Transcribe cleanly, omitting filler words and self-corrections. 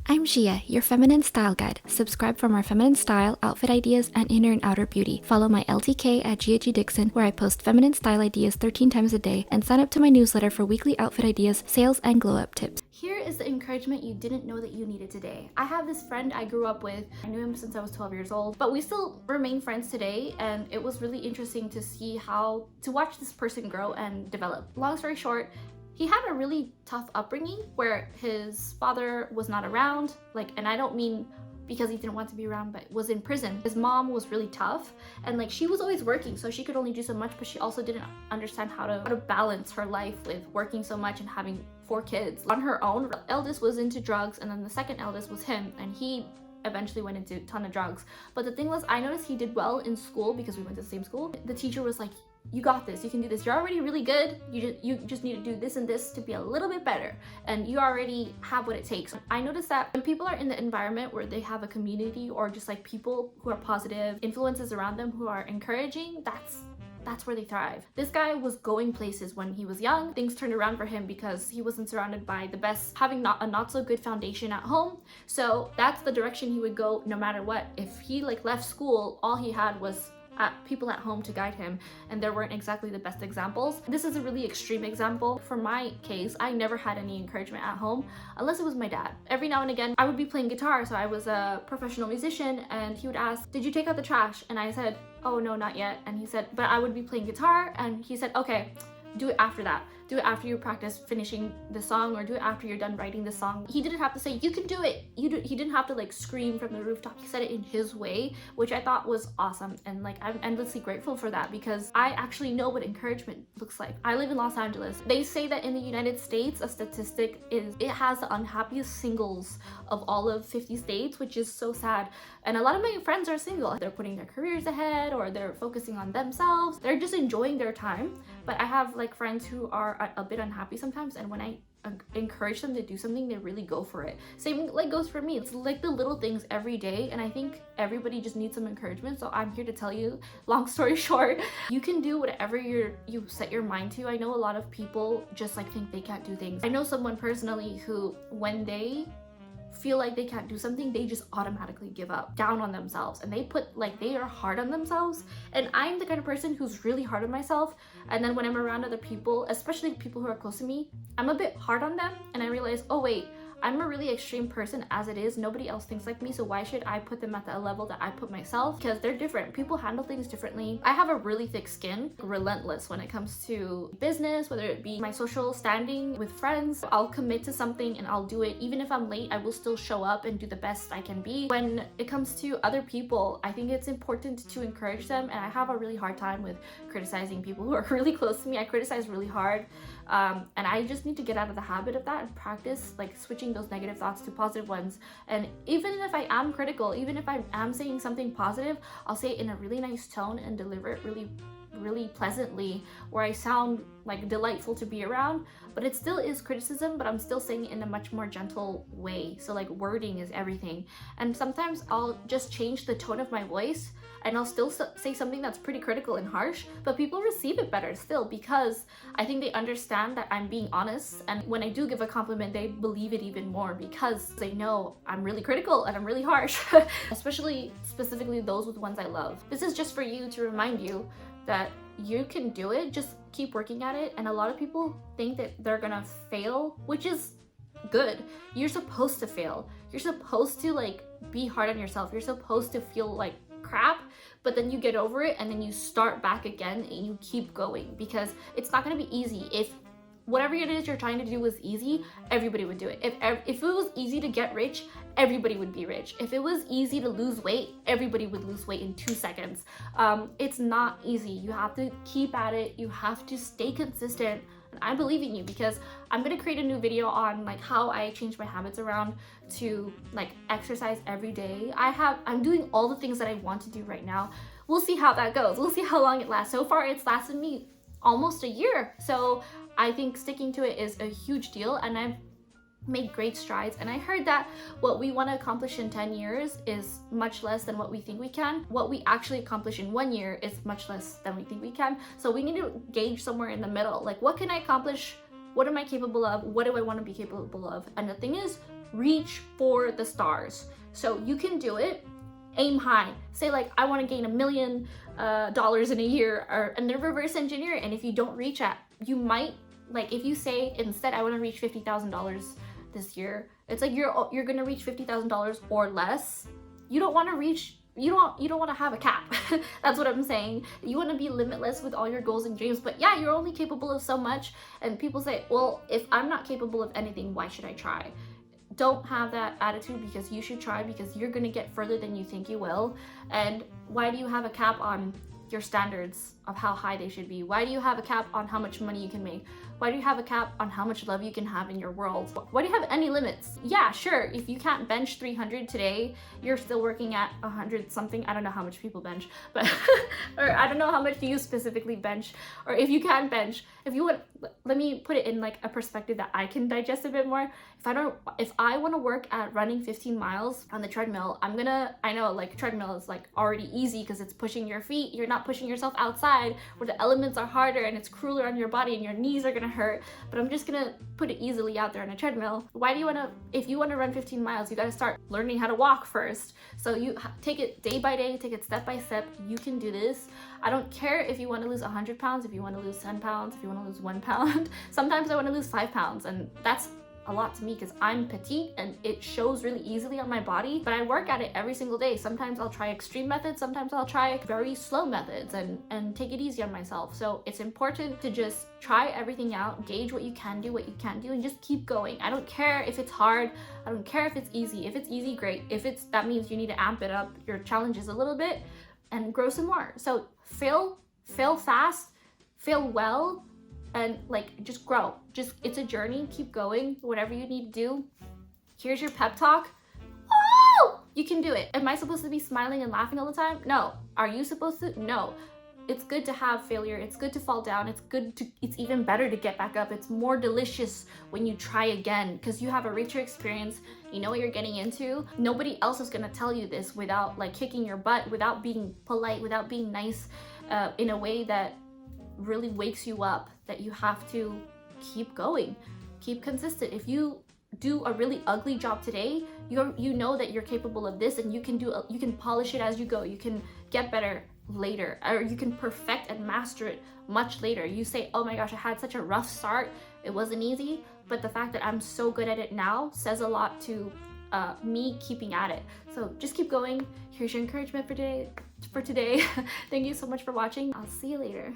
I'm Gia, your feminine style guide. Subscribe for more feminine style, outfit ideas, and inner and outer beauty. Follow my LTK at Gia G. Dixon, where I post feminine style ideas 13 times a day, and sign up to my newsletter for weekly outfit ideas, sales, and glow up tips. Here is the encouragement you didn't know that you needed today. I have this friend I grew up with. I knew him since I was 12 years old, but we still remain friends today, and it was really interesting to see to watch this person grow and develop. Long story short, he had a really tough upbringing where his father was not around, and I don't mean because he didn't want to be around, but was in prison. His mom was really tough, and she was always working, so she could only do so much, but she also didn't understand how to balance her life with working so much and having 4 kids on her own. The eldest was into drugs, and then the second eldest was him, and he eventually went into a ton of drugs. But the thing was, I noticed he did well in school because we went to the same school. The teacher was like, you got this, you can do this, you're already really good, you just need to do this and this to be a little bit better, and you already have what it takes. I noticed that when people are in the environment where they have a community or just people who are positive, influences around them who are encouraging, that's where they thrive. This guy was going places when he was young. Things turned around for him because he wasn't surrounded by the best, having a not so good foundation at home. So that's the direction he would go no matter what. If he left school, all he had was people at home to guide him, and there weren't exactly the best examples. This is a really extreme example. For my case, I never had any encouragement at home unless it was my dad. Every now and again I would be playing guitar, so I was a professional musician, and he would ask, did you take out the trash? And I said, oh no, not yet. And he said, but I would be playing guitar, and he said, okay, do it after that. Do it after you practice finishing the song, or do it after you're done writing the song. He didn't have to say, you can do it. He didn't have to scream from the rooftop. He said it in his way, which I thought was awesome. And I'm endlessly grateful for that because I actually know what encouragement looks like. I live in Los Angeles. They say that in the United States, a statistic is it has the unhappiest singles of all of 50 states, which is so sad. And a lot of my friends are single. They're putting their careers ahead, or they're focusing on themselves. They're just enjoying their time. But I have friends who are a bit unhappy sometimes, and when I encourage them to do something, they really go for it. Same goes for me. It's the little things every day, and I think everybody just needs some encouragement. So I'm here to tell you, long story short, you can do whatever you set your mind to. I know a lot of people just think they can't do things. I know someone personally who, when they feel like they can't do something, they just automatically give up, down on themselves, and they are hard on themselves. And I'm the kind of person who's really hard on myself, and then when I'm around other people, especially people who are close to me, I'm a bit hard on them, and I realize, oh wait, I'm a really extreme person as it is. Nobody else thinks like me, so why should I put them at the level that I put myself? Because they're different. People handle things differently. I have a really thick skin, relentless when it comes to business, whether it be my social standing with friends. I'll commit to something and I'll do it. Even if I'm late, I will still show up and do the best I can be. When it comes to other people, I think it's important to encourage them, and I have a really hard time with criticizing people who are really close to me. I criticize really hard, and I just need to get out of the habit of that and practice switching those negative thoughts to positive ones. And even if I am critical, even if I am saying something positive, I'll say it in a really nice tone and deliver it really pleasantly, where I sound delightful to be around, but it still is criticism, but I'm still saying it in a much more gentle way. So wording is everything. And sometimes I'll just change the tone of my voice, and I'll still say something that's pretty critical and harsh, but people receive it better still, because I think they understand that I'm being honest. And when I do give a compliment, they believe it even more because they know I'm really critical and I'm really harsh. Specifically those with ones I love. This is just for you, to remind you that you can do it. Just keep working at it. And a lot of people think that they're gonna fail, which is good. You're supposed to fail. You're supposed to be hard on yourself. You're supposed to feel crap, but then you get over it and then you start back again and you keep going, because it's not going to be easy. If whatever it is you're trying to do was easy, everybody would do it. If it was easy to get rich, everybody would be rich. If it was easy to lose weight, everybody would lose weight in 2 seconds. It's not easy. You have to keep at it. You have to stay consistent. And I believe in you, because I'm gonna create a new video on how I change my habits around to exercise every day. I'm doing all the things that I want to do right now. We'll see how that goes. We'll see how long it lasts. So far, it's lasted me almost a year. So I think sticking to it is a huge deal, and I've made great strides. And I heard that what we want to accomplish in 10 years is much less than what we think we can. What we actually accomplish in 1 year is much less than we think we can. So we need to gauge somewhere in the middle. What can I accomplish? What am I capable of? What do I want to be capable of? And the thing is, reach for the stars. So you can do it. Aim high. Say like, I want to gain $1 million in a year, and then reverse engineer it. And if you don't reach at, you might, like if you say instead I want to reach $50,000 this year, it's like you're gonna reach $50,000 or less. You don't want to reach, you don't want to have a cap. That's what I'm saying. You want to be limitless with all your goals and dreams, but yeah, you're only capable of so much. And people say, well, if I'm not capable of anything, why should I try? Don't have that attitude, because you should try, because you're gonna get further than you think you will. And why do you have a cap on your standards of how high they should be? Why do you have a cap on how much money you can make? Why do you have a cap on how much love you can have in your world? Why do you have any limits? Yeah, sure, if you can't bench 300 today, you're still working at 100 something. I don't know how much people bench, but or I don't know how much you specifically bench. Or if you can bench, if you would, let me put it in like a perspective that I can digest a bit more. If I want to work at running 15 miles on the treadmill, I know like treadmill is like already easy because it's pushing your feet. You're not pushing yourself outside where the elements are harder and it's crueler on your body and your knees are gonna hurt. But I'm just gonna put it easily out there on a treadmill. Why do you wanna, if you wanna run 15 miles, you gotta start learning how to walk first. So you take it day by day, take it step by step. You can do this. I don't care if you wanna lose 100 pounds, if you wanna lose 10 pounds, if you wanna lose 1 pound. Sometimes I wanna lose 5 pounds, and that's a lot to me because I'm petite and it shows really easily on my body, but I work at it every single day. Sometimes I'll try extreme methods, sometimes I'll try very slow methods and take it easy on myself. So it's important to just try everything out, gauge what you can do, what you can't do, and just keep going. I don't care if it's hard, I don't care if it's easy. If it's easy, great. If that means you need to amp it up, your challenges a little bit and grow some more. So fail fast, fail well, and like just grow. It's a journey. Keep going. Whatever you need to do. Here's your pep talk. Oh, you can do it. Am I supposed to be smiling and laughing all the time? No. Are you supposed to? No. It's good to have failure. It's good to fall down. It's even better to get back up. It's more delicious when you try again because you have a richer experience. You know what you're getting into. Nobody else is gonna tell you this without like kicking your butt, without being polite, without being nice, in a way that really wakes you up, that you have to keep going, keep consistent. If you do a really ugly job today, you know that you're capable of this, and you can polish it as you go. You can get better later, or you can perfect and master it much later. You say, oh my gosh, I had such a rough start, it wasn't easy, but the fact that I'm so good at it now says a lot to me keeping at it. So just keep going. Here's your encouragement for today. Thank you so much for watching. I'll see you later.